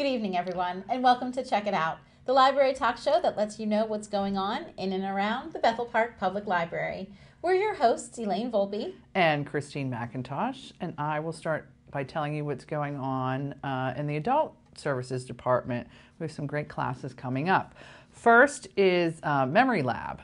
Good evening, everyone, and welcome to Check It Out, the library talk show that lets you know what's going on in and around the Bethel Park Public Library. We're your hosts, Elaine Volpe and Christine McIntosh, and I will start by telling you what's going on in the Adult Services Department. We have some great classes coming up. First is Memory Lab,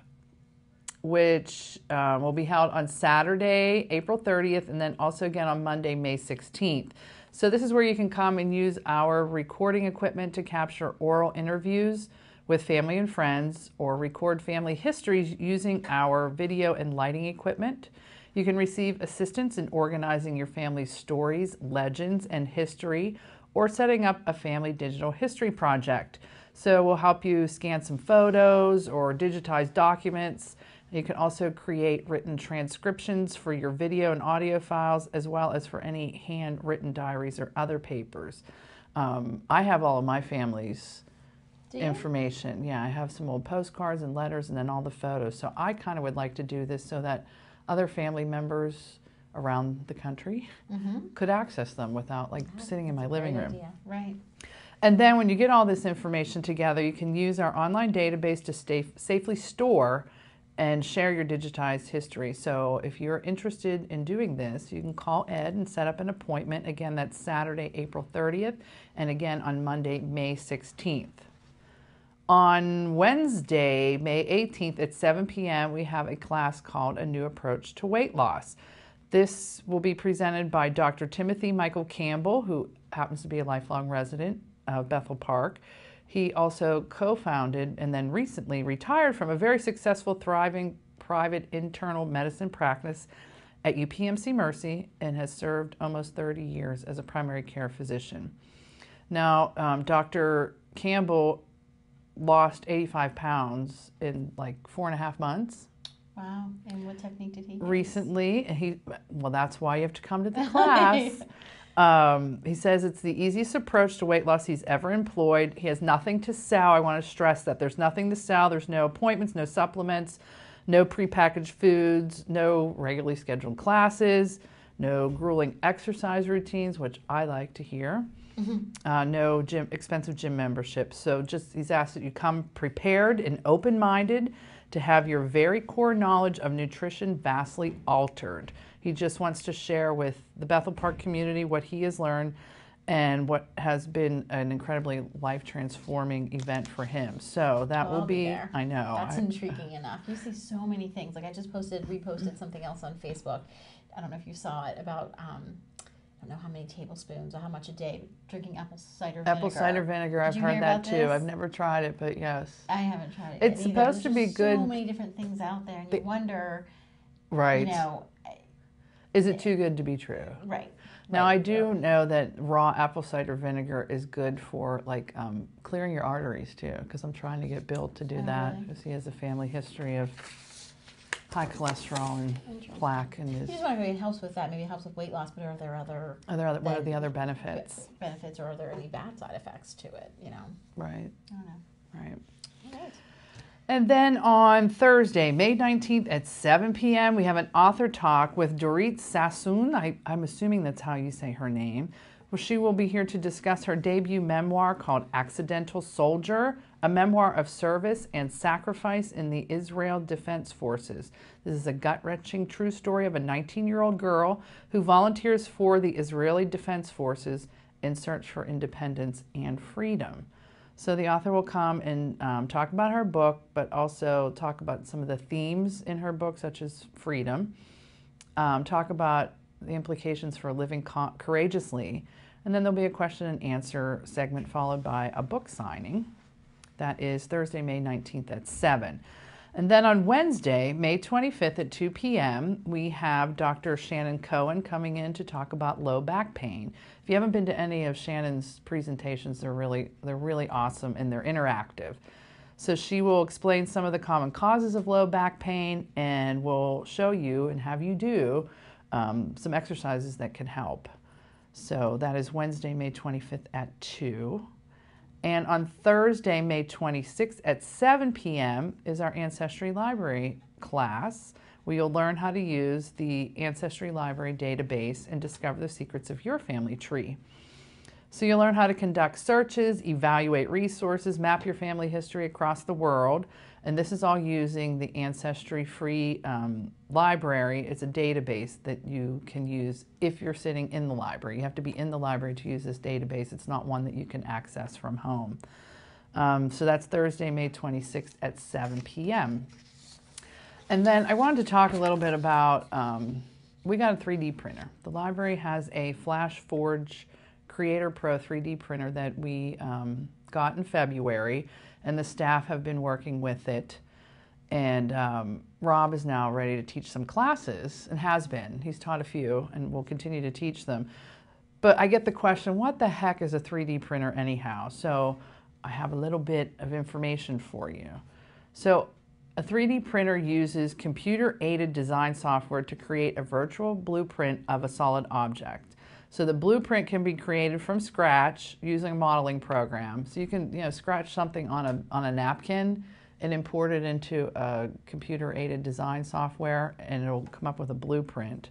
which will be held on Saturday, April 30th, and then also again on Monday, May 16th. So this is where you can come and use our recording equipment to capture oral interviews with family and friends or record family histories using our video and lighting equipment. You can receive assistance in organizing your family's stories, legends, and history, or setting up a family digital history project. So we'll help you scan some photos or digitize documents. You can also create written transcriptions for your video and audio files, as well as for any handwritten diaries or other papers. I have all of my family's information. Yeah, I have some old postcards and letters and then all the photos. So I kind of would like to do this so that other family members around the country could access them without sitting in my living room. idea. Right. And then when you get all this information together, you can use our online database to safely store and share your digitized history. So if you're interested in doing this, you can call Ed and set up an appointment. Again, that's Saturday, April 30th, and again on Monday, May 16th. On Wednesday, May 18th at 7 p.m., we have a class called A New Approach to Weight Loss. This will be presented by Dr. Timothy Michael Campbell, who happens to be a lifelong resident of Bethel Park. He also co-founded and then recently retired from a very successful, thriving private internal medicine practice at UPMC Mercy and has served almost 30 years as a primary care physician. Now, Dr. Campbell lost 85 pounds in like 4.5 months. Wow. And what technique did he use? Recently, well, that's why you have to come to the class. He says it's the easiest approach to weight loss he's ever employed. He has nothing to sell. I want to stress that there's nothing to sell. There's no appointments, no supplements, no prepackaged foods, no regularly scheduled classes, no grueling exercise routines, which I like to hear. No expensive gym membership. So he's asked that you come prepared and open-minded to have your very core knowledge of nutrition vastly altered. He just wants to share with the Bethel Park community what he has learned and what has been an incredibly life-transforming event for him. So that will be there. I know. That's intriguing enough. You see so many things. Like I just reposted something else on Facebook. I don't know if you saw it about, I don't know how many tablespoons or how much a day drinking apple cider vinegar. Apple cider vinegar, I've heard that too. I've never tried it, but yes. I haven't tried it It's supposed to be good. So many different things out there, and you wonder, right. You know, is it too good to be true? Right. Now, I do know that raw apple cider vinegar is good for clearing your arteries too, because I'm trying to get Bill to do that because he has a family history of high cholesterol and plaque in his. You just wonder if it helps with that. Maybe it helps with weight loss, but are there other? What are the other benefits? Benefits, or are there any bad side effects to it? You know. Right. I don't know. Right. All right. And then on Thursday, May 19th at 7 p.m., we have an author talk with Dorit Sassoon. I'm assuming that's how you say her name. Well, she will be here to discuss her debut memoir called Accidental Soldier, a memoir of service and sacrifice in the Israel Defense Forces. This is a gut-wrenching true story of a 19-year-old girl who volunteers for the Israeli Defense Forces in search for independence and freedom. So the author will come and talk about her book, but also talk about some of the themes in her book, such as freedom, talk about the implications for living courageously, and then there'll be a question and answer segment followed by a book signing. That is Thursday, May 19th at 7. And then on Wednesday, May 25th at 2 p.m., we have Dr. Shannon Cohen coming in to talk about low back pain. If you haven't been to any of Shannon's presentations, they're really awesome and they're interactive. So she will explain some of the common causes of low back pain and will show you and have you do some exercises that can help. So that is Wednesday, May 25th at 2. And on Thursday, May 26th at 7 p.m. is our Ancestry Library class, where you'll learn how to use the Ancestry Library database and discover the secrets of your family tree. So you'll learn how to conduct searches, evaluate resources, map your family history across the world. And this is all using the Ancestry Free library. It's a database that you can use if you're sitting in the library. You have to be in the library to use this database. It's not one that you can access from home. So that's Thursday, May 26th at 7 p.m. And then I wanted to talk a little bit about, we got a 3D printer. The library has a FlashForge Creator Pro 3D printer that we got in February, and the staff have been working with it. And Rob is now ready to teach some classes, and has been. He's taught a few and will continue to teach them. But I get the question, what the heck is a 3D printer anyhow? So I have a little bit of information for you. So a 3D printer uses computer-aided design software to create a virtual blueprint of a solid object. So the blueprint can be created from scratch using a modeling program. So you can, scratch something on a napkin and import it into a computer-aided design software, and it'll come up with a blueprint.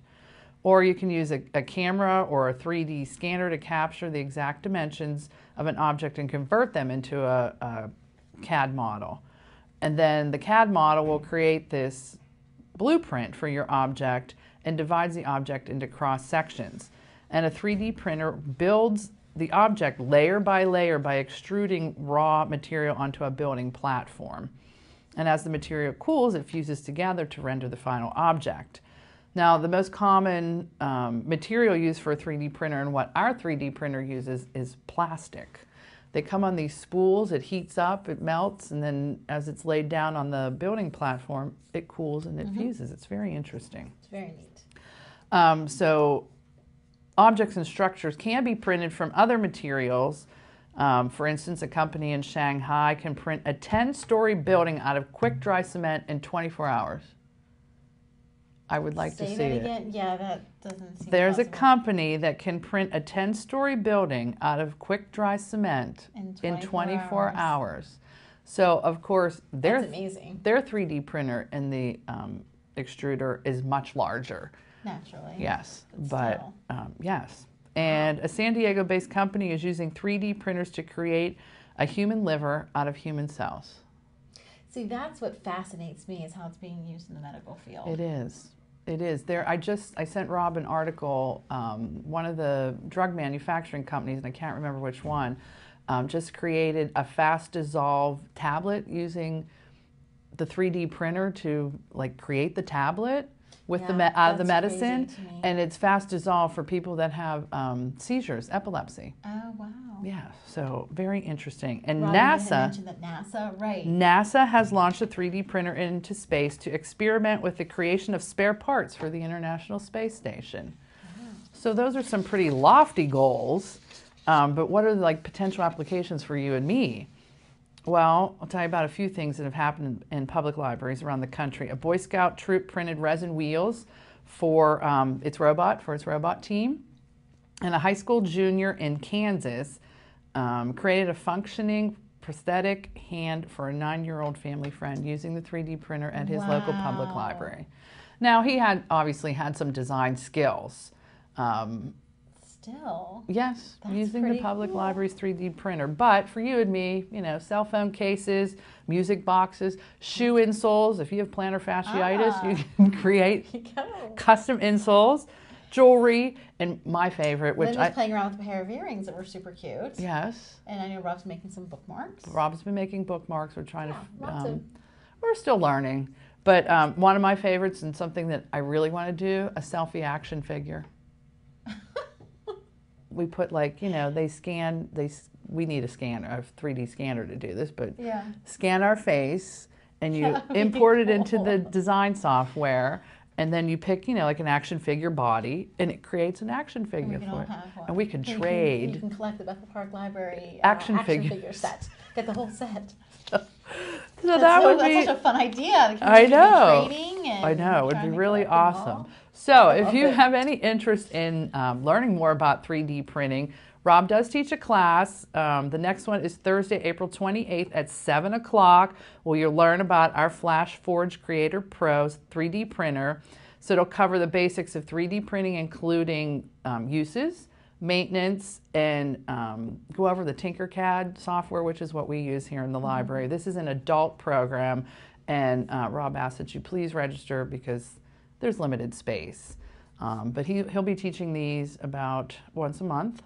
Or you can use a camera or a 3D scanner to capture the exact dimensions of an object and convert them into a CAD model. And then the CAD model will create this blueprint for your object and divides the object into cross sections. And a 3D printer builds the object layer by layer by extruding raw material onto a building platform. And as the material cools, it fuses together to render the final object. Now, the most common material used for a 3D printer, and what our 3D printer uses, is plastic. They come on these spools, it heats up, it melts, and then as it's laid down on the building platform, it cools and it fuses. It's very interesting. It's very neat. So objects and structures can be printed from other materials. For instance, a company in Shanghai can print a 10-story building out of quick-dry cement in 24 hours. I would like to see it. Again? Yeah, that doesn't seem There's possible. a company that can print a 10-story building out of quick-dry cement in 24 hours. So, of course, That's amazing. Their 3D printer in the extruder is much larger. Naturally. Yes, but yes. And a San Diego-based company is using 3D printers to create a human liver out of human cells. See, that's what fascinates me, is how it's being used in the medical field. It is. It is. I sent Rob an article, one of the drug manufacturing companies, and I can't remember which one, just created a fast dissolve tablet using the 3D printer to create the tablet with the medicine, and it's fast dissolve for people that have seizures, epilepsy. Oh, wow. Yeah, so very interesting. And Robin mentioned that NASA has launched a 3D printer into space to experiment with the creation of spare parts for the International Space Station. So those are some pretty lofty goals, but what are the potential applications for you and me? Well, I'll tell you about a few things that have happened in public libraries around the country. A Boy Scout troop printed resin wheels for its robot team, and a high school junior in Kansas created a functioning prosthetic hand for a 9-year-old family friend using the 3D printer at his local public library. Now, he obviously had some design skills. Still. Yes, using the public library's 3D printer. But for you and me, cell phone cases, music boxes, shoe insoles. If you have plantar fasciitis, you can create custom insoles, jewelry, and my favorite, which Lynn was playing around with a pair of earrings that were super cute. Yes. And I know Rob's making some bookmarks. Rob's been making bookmarks. We're trying to. We're still learning. But one of my favorites, and something that I really want to do, a selfie action figure. We put they scan, we need a scanner, a 3D scanner to do this, but scan our face and you import it into the design software, and then you pick, an action figure body, and it creates an action figure for it. And we can trade. You can collect the Bethel Park Library action figure set. Get the whole set. That's such a fun idea. I know. I know. It would be really awesome. So if you have any interest in learning more about 3D printing, Rob does teach a class. The next one is Thursday, April 28th at 7 o'clock, where you'll learn about our FlashForge Creator Pro 3D printer. So it'll cover the basics of 3D printing, including uses, maintenance and go over the Tinkercad software, which is what we use here in the library. This is an adult program, and Rob asked that you please register because there's limited space. But he'll be teaching these about once a month.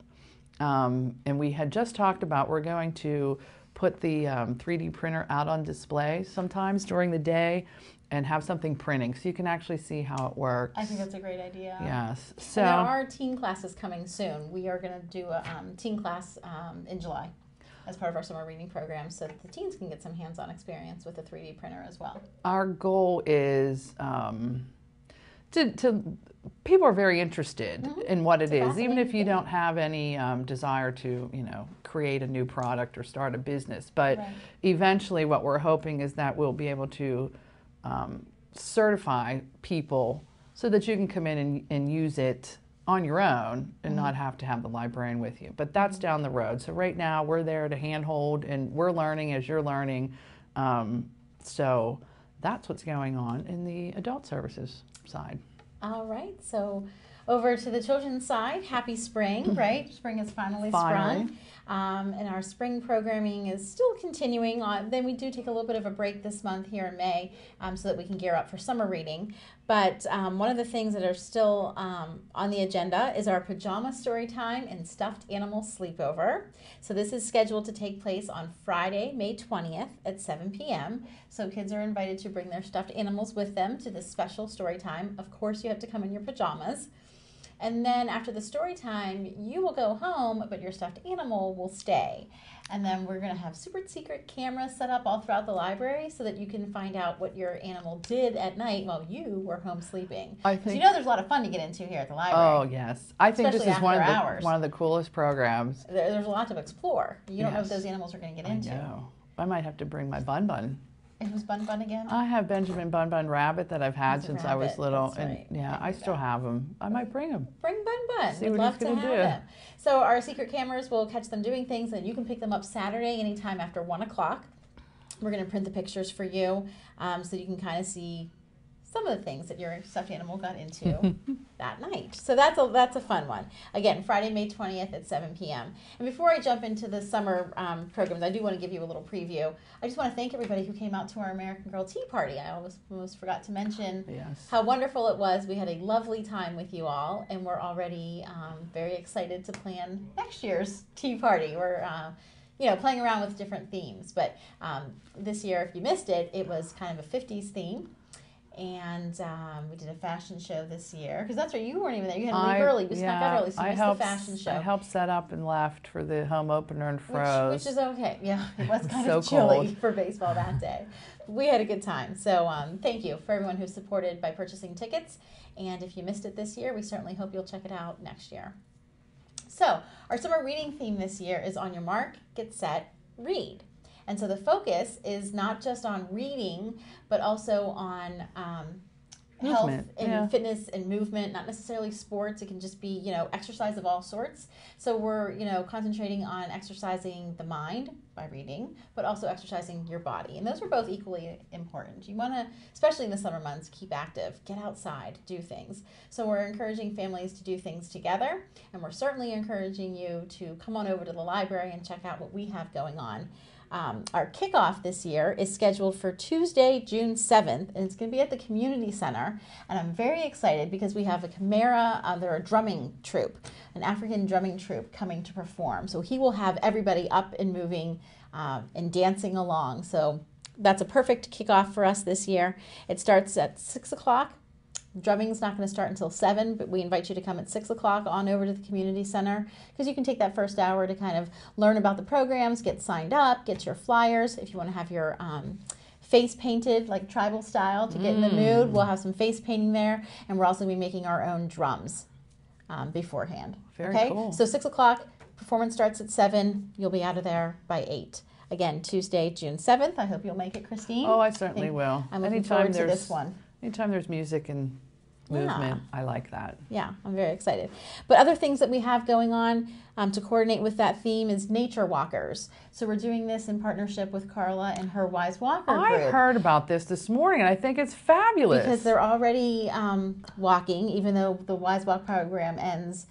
And we had just talked about we're going to put the 3D printer out on display sometimes during the day and have something printing so you can actually see how it works. I think that's a great idea. Yes. So and there are teen classes coming soon. We are going to do a teen class in July as part of our summer reading program so that the teens can get some hands-on experience with the 3D printer as well. Our goal is to people are very interested in what it is, even if you don't have any desire to, create a new product or start a business. But eventually what we're hoping is that we'll be able to certify people so that you can come in and use it on your own and not have to have the librarian with you. But that's down the road. So right now we're there to handhold, and we're learning as you're learning. So that's what's going on in the adult services side. All right, so over to the children's side, happy spring, right? Spring has finally sprung. And our spring programming is still continuing on. Then we do take a little bit of a break this month here in May so that we can gear up for summer reading. But one of the things that are still on the agenda is our pajama story time and stuffed animal sleepover. So this is scheduled to take place on Friday, May 20th at 7 p.m. So kids are invited to bring their stuffed animals with them to this special story time. Of course, you have to come in your pajamas. And then after the story time, you will go home, but your stuffed animal will stay. And then we're going to have super secret cameras set up all throughout the library so that you can find out what your animal did at night while you were home sleeping. Because there's a lot of fun to get into here at the library. Oh, yes. I think this is one of the coolest programs. There's a lot to explore. You don't know what those animals are going to get into. I know. I might have to bring my Bun Bun. And who's Bun Bun again? I have Benjamin Bun Bun Rabbit that I've had since I was little. That's right. And yeah, I still have him. I might bring him. Bring Bun Bun. See We'd what love he's to gonna have do. him. So our secret cameras will catch them doing things, and you can pick them up Saturday anytime after 1 o'clock. We're going to print the pictures for you so you can kind of see some of the things that your stuffed animal got into that night. So that's a fun one. Again, Friday, May 20th at 7 p.m. And before I jump into the summer programs, I do want to give you a little preview. I just want to thank everybody who came out to our American Girl Tea Party. I almost forgot to mention how wonderful it was. We had a lovely time with you all, and we're already very excited to plan next year's tea party. We're playing around with different themes. But this year, if you missed it, it was kind of a 50s theme. And we did a fashion show this year. Because that's right, you weren't even there. You had to leave early. We snuck out early, so you missed the fashion show. I helped set up and left for the home opener and froze. Which is okay. Yeah, it was kind of chilly for baseball that day. We had a good time. So thank you for everyone who supported by purchasing tickets. And if you missed it this year, we certainly hope you'll check it out next year. So our summer reading theme this year is On Your Mark, Get Set, Read. And so the focus is not just on reading, but also on health and fitness and movement, not necessarily sports. It can just be, exercise of all sorts. So we're, concentrating on exercising the mind by reading, but also exercising your body. And those are both equally important. You want to, especially in the summer months, keep active, get outside, do things. So we're encouraging families to do things together. And we're certainly encouraging you to come on over to the library and check out what we have going on. Our kickoff this year is scheduled for Tuesday, June 7th, and it's going to be at the Community Center. And I'm very excited because we have a Chimera, they're a drumming troupe, an African drumming troupe coming to perform. So he will have everybody up and moving and dancing along. So that's a perfect kickoff for us this year. It starts at 6 o'clock. Drumming's not going to start until 7, but we invite you to come at 6 o'clock on over to the community center because you can take that first hour to kind of learn about the programs, get signed up, get your flyers. If you want to have your face painted like tribal style to get in the mood, we'll have some face painting there, and we're also going to be making our own drums beforehand. Very cool. So 6 o'clock, performance starts at 7. You'll be out of there by 8. Again, Tuesday, June 7th. I hope you'll make it, Christine. Oh, I certainly will. I'm looking forward to this one. Anytime there's music and movement, I like that. Yeah, I'm very excited. But other things that we have going on to coordinate with that theme is nature walkers. So we're doing this in partnership with Carla and her Wise Walker group. I heard about this morning, and I think it's fabulous. Because they're already walking, even though the Wise Walk program ends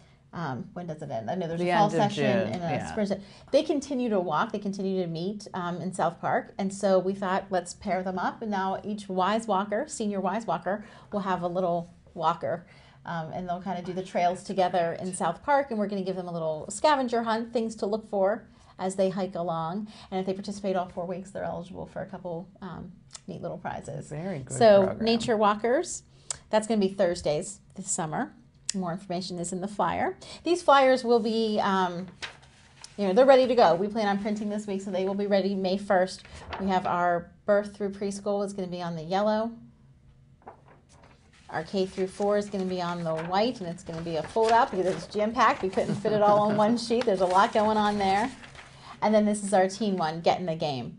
when does it end? I know there's The a fall end of session June, and a yeah. spring session. They continue to walk. They continue to meet in South Park. And so we thought, let's pair them up. And now each Wise Walker, senior Wise Walker, will have a little walker. And they'll kind of do the trails together in South Park. And we're going to give them a little scavenger hunt, things to look for as they hike along. And if they participate all 4 weeks, they're eligible for a couple neat little prizes. Very good So program. Nature Walkers, that's going to be Thursdays this summer. More information is in the flyer. These flyers will be, they're ready to go. We plan on printing this week, so they will be ready May 1st. We have our birth through preschool is going to be on the yellow. Our K through 4 is going to be on the white, and it's going to be a fold out because it's jam-packed. We couldn't fit it all on one sheet. There's a lot going on there. And then this is our teen one, Get in the Game.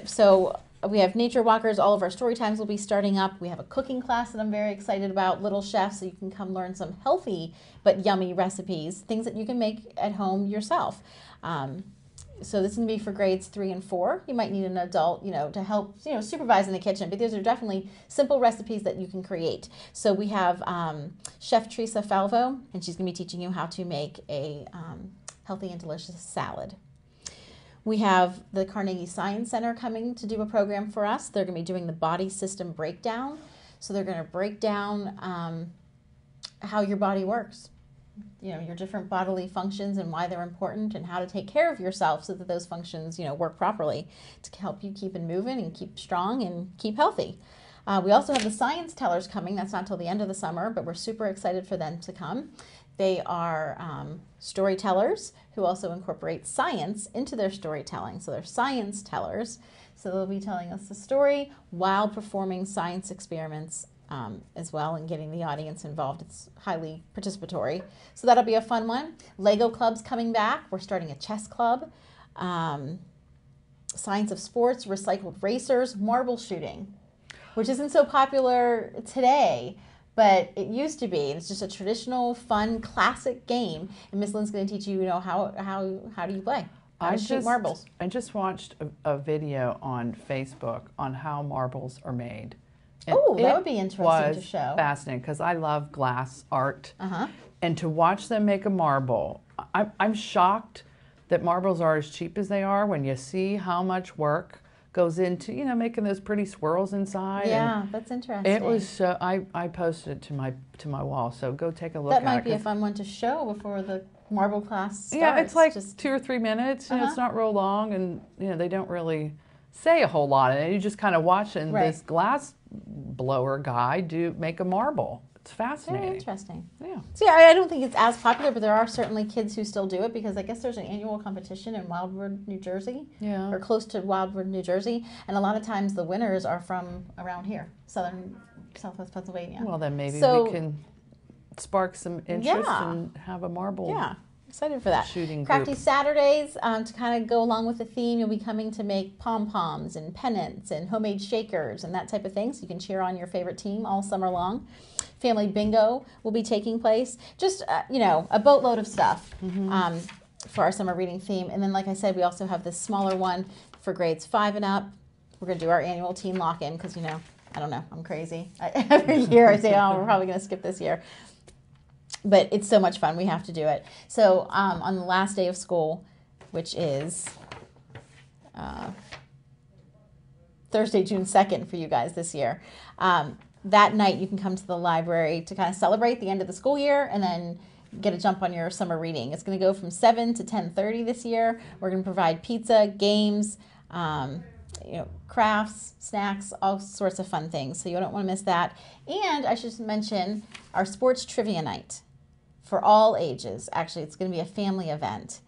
So we have Nature Walkers. All of our story times will be starting up. We have a cooking class that I'm very excited about, Little Chef, so you can come learn some healthy but yummy recipes, things that you can make at home yourself. So this is going to be for grades 3 and 4. You might need an adult, to help, supervise in the kitchen. But these are definitely simple recipes that you can create. So we have Chef Teresa Falvo, and she's going to be teaching you how to make a healthy and delicious salad. We have the Carnegie Science Center coming to do a program for us. They're going to be doing the body system breakdown. So they're going to break down how your body works. Your different bodily functions and why they're important and how to take care of yourself so that those functions, work properly to help you keep moving and keep strong and keep healthy. We also have the science tellers coming. That's not till the end of the summer, but we're super excited for them to come. They are storytellers who also incorporate science into their storytelling. So they're science tellers. So they'll be telling us the story while performing science experiments as well and getting the audience involved. It's highly participatory. So that'll be a fun one. Lego Club's coming back. We're starting a chess club. Science of sports, recycled racers, marble shooting, which isn't so popular today, but it used to be. It's just a traditional, fun, classic game. And Miss Lynn's going to teach you, how do you play? How to shoot marbles. I just watched a video on Facebook on how marbles are made. Oh, that would be interesting to show. Fascinating because I love glass art, and to watch them make a marble, I'm shocked that marbles are as cheap as they are when you see how much work goes into making those pretty swirls inside. Yeah, that's interesting. It was so. I posted it to my wall, so go take a look. That might be a fun one to show before the marble class starts. Yeah, it's like just 2 or 3 minutes. It's not real long, and they don't really say a whole lot in it. You just kind of watch it, and this glass blower guy make a marble. It's fascinating. Very interesting. Yeah. So I don't think it's as popular, but there are certainly kids who still do it because I guess there's an annual competition in Wildwood, New Jersey. Yeah. Or close to Wildwood, New Jersey. And a lot of times the winners are from around here, Southwest Pennsylvania. Well, then maybe we can spark some interest and have a marble. Yeah. Excited for that. Shooting Crafty group. Saturdays, to kind of go along with the theme, you'll be coming to make pom-poms and pennants and homemade shakers and that type of thing, so you can cheer on your favorite team all summer long. Family bingo will be taking place. Just, a boatload of stuff for our summer reading theme. And then, like I said, we also have this smaller one for grades 5 and up. We're going to do our annual teen lock-in because, I don't know, I'm crazy. Every year I say, we're probably going to skip this year. But it's so much fun. We have to do it. So on the last day of school, which is Thursday, June 2nd for you guys this year, that night you can come to the library to kind of celebrate the end of the school year and then get a jump on your summer reading. It's going to go from 7 to 10:30 this year. We're going to provide pizza, games, crafts, snacks, all sorts of fun things. So you don't want to miss that. And I should mention our sports trivia night. For all ages. Actually, it's going to be a family event.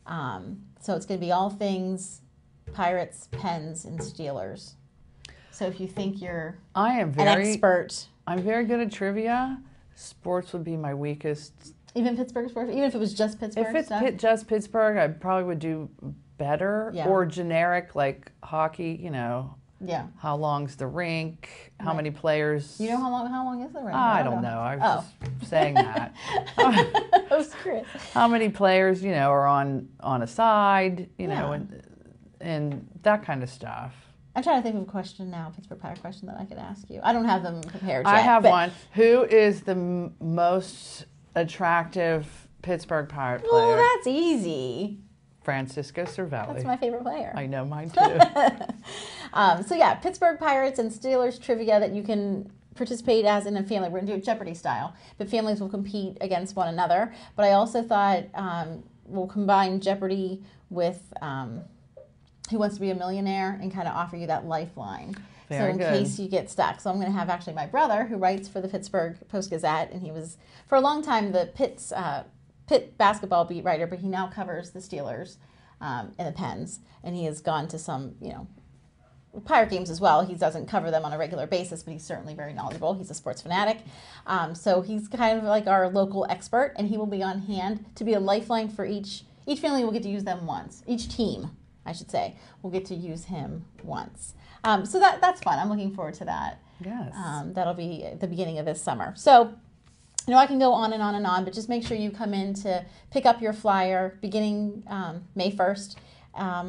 So it's going to be all things Pirates, Pens, and Steelers. So if you think you're an expert. I'm very good at trivia. Sports would be my weakest. Even Pittsburgh sports? Even if it was just Pittsburgh If it's stuff? just Pittsburgh, I probably would do better. Yeah. Or generic, like hockey, Yeah. How long's the rink? How many players? You know how long is the rink? I don't know. I was just saying that. I was curious. How many players, are on a side, and that kind of stuff. I'm trying to think of a question now, Pittsburgh Pirate question that I could ask you. I don't have them prepared yet. I have one. Who is the most attractive Pittsburgh Pirate player? Well, that's easy. Francisco Cervelli. That's my favorite player. I know, mine too. So yeah, Pittsburgh Pirates and Steelers trivia that you can participate as in a family. We're going to do it Jeopardy style, but families will compete against one another. But I also thought we'll combine Jeopardy with Who Wants to Be a Millionaire and kind of offer you that lifeline. Very so in good. case you get stuck. So I'm going to have actually my brother who writes for the Pittsburgh Post-Gazette, and he was for a long time the Pitt basketball beat writer, but he now covers the Steelers and the Pens, and he has gone to some, Pirate games as well. He doesn't cover them on a regular basis, but he's certainly very knowledgeable. He's a sports fanatic. So he's kind of like our local expert, and he will be on hand to be a lifeline for each family will get to use them once. Each team, I should say, will get to use him once. So that's fun. I'm looking forward to that. Yes. That'll be at the beginning of this summer. So, I can go on and on and on, but just make sure you come in to pick up your flyer beginning May 1st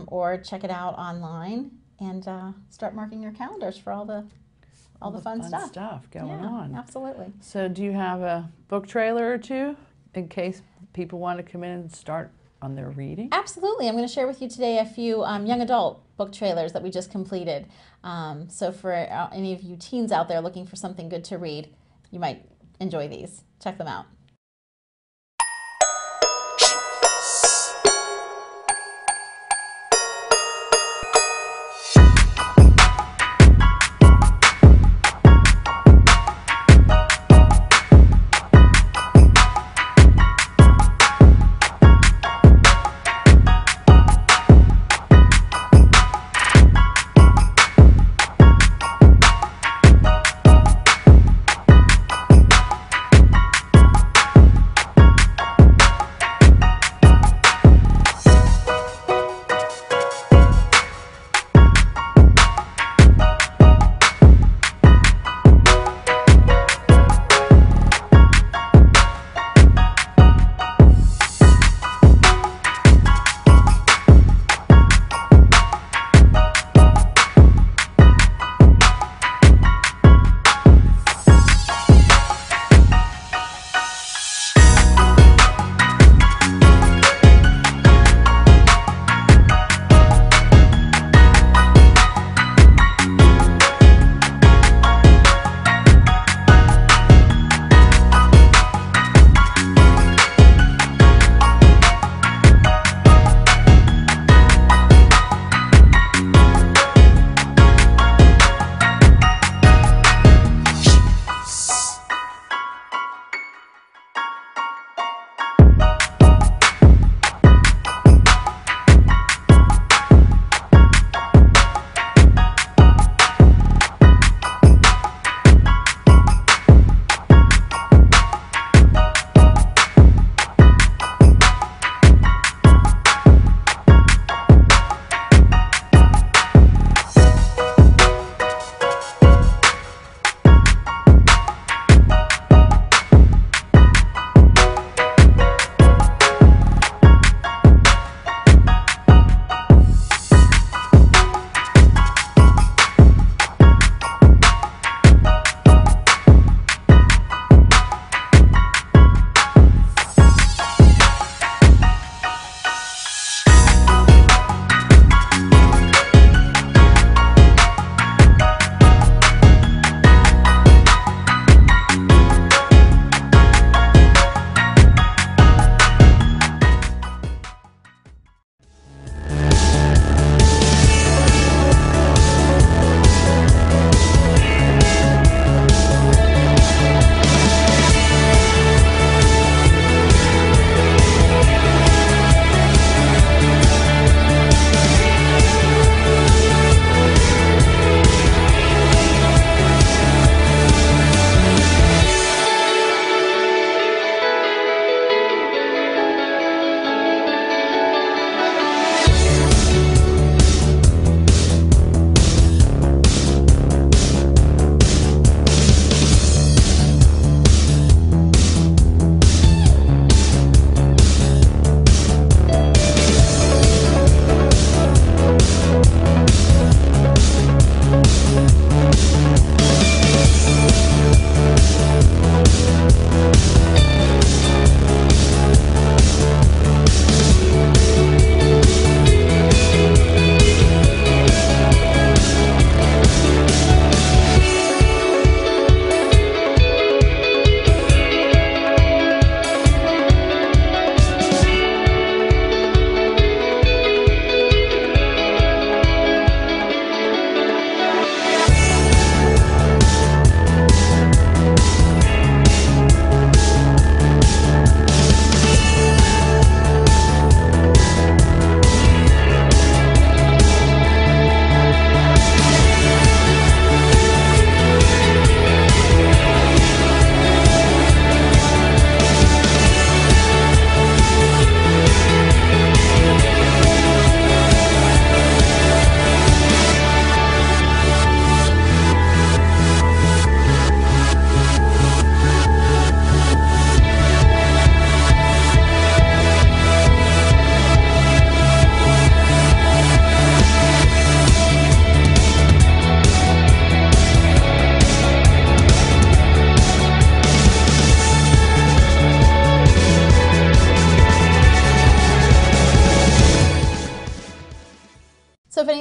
or check it out online. And start marking your calendars for all the fun stuff going on. Absolutely. So do you have a book trailer or two in case people want to come in and start on their reading? Absolutely. I'm going to share with you today a few young adult book trailers that we just completed. So for any of you teens out there looking for something good to read, you might enjoy these. Check them out.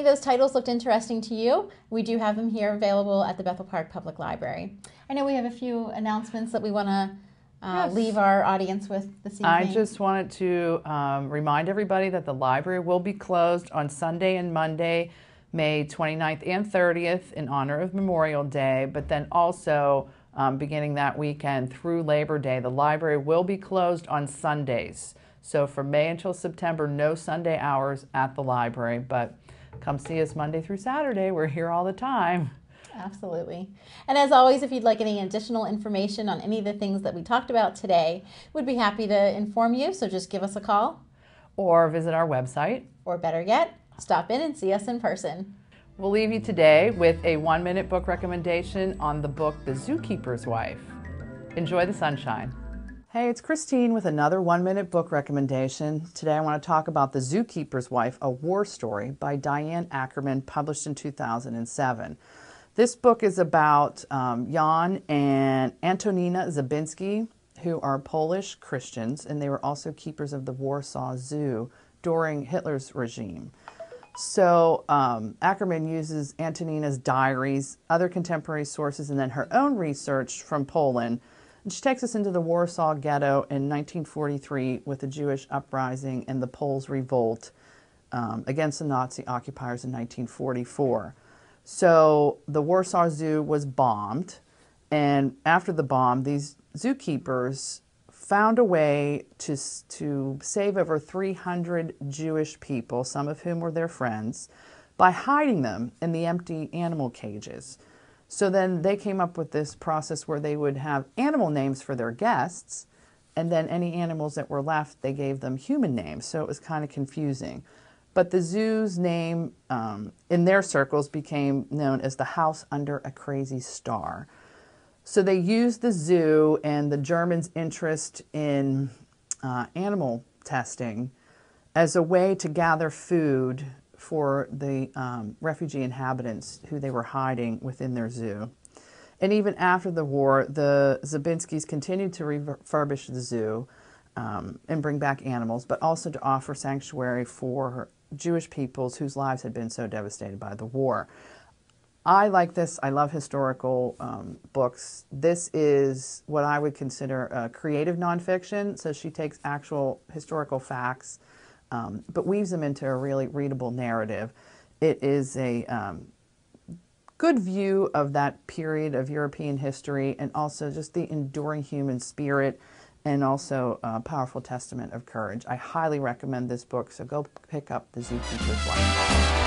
of those titles looked interesting to you, we do have them here available at the Bethel Park Public Library. I know we have a few announcements that we want to leave our audience with this evening. I just wanted to remind everybody that the library will be closed on Sunday and Monday, May 29th and 30th in honor of Memorial Day, but then also beginning that weekend through Labor Day, the library will be closed on Sundays. So from May until September, no Sunday hours at the library, but come see us Monday through Saturday. We're here all the time. Absolutely. And as always, if you'd like any additional information on any of the things that we talked about today, we'd be happy to inform you. So just give us a call. Or visit our website. Or better yet, stop in and see us in person. We'll leave you today with a 1-minute book recommendation on the book The Zookeeper's Wife. Enjoy the sunshine. Hey, it's Christine with another 1-minute book recommendation. Today I want to talk about The Zookeeper's Wife, a war story by Diane Ackerman, published in 2007. This book is about Jan and Antonina Zabinski, who are Polish Christians, and they were also keepers of the Warsaw Zoo during Hitler's regime. So Ackerman uses Antonina's diaries, other contemporary sources, and then her own research from Poland. And she takes us into the Warsaw Ghetto in 1943 with the Jewish uprising and the Poles' revolt against the Nazi occupiers in 1944. So the Warsaw Zoo was bombed, and after the bomb, these zookeepers found a way to save over 300 Jewish people, some of whom were their friends, by hiding them in the empty animal cages. So then they came up with this process where they would have animal names for their guests, and then any animals that were left, they gave them human names. So it was kind of confusing. But the zoo's name in their circles became known as the House Under a Crazy Star. So they used the zoo and the Germans' interest in animal testing as a way to gather food for the refugee inhabitants who they were hiding within their zoo. And even after the war, the Zabinskis continued to refurbish the zoo and bring back animals, but also to offer sanctuary for Jewish peoples whose lives had been so devastated by the war. I like this. I love historical books. This is what I would consider a creative nonfiction. So she takes actual historical facts, but weaves them into a really readable narrative. It is a good view of that period of European history, and also just the enduring human spirit, and also a powerful testament of courage. I highly recommend this book, so go pick up The Zookeeper's Wife.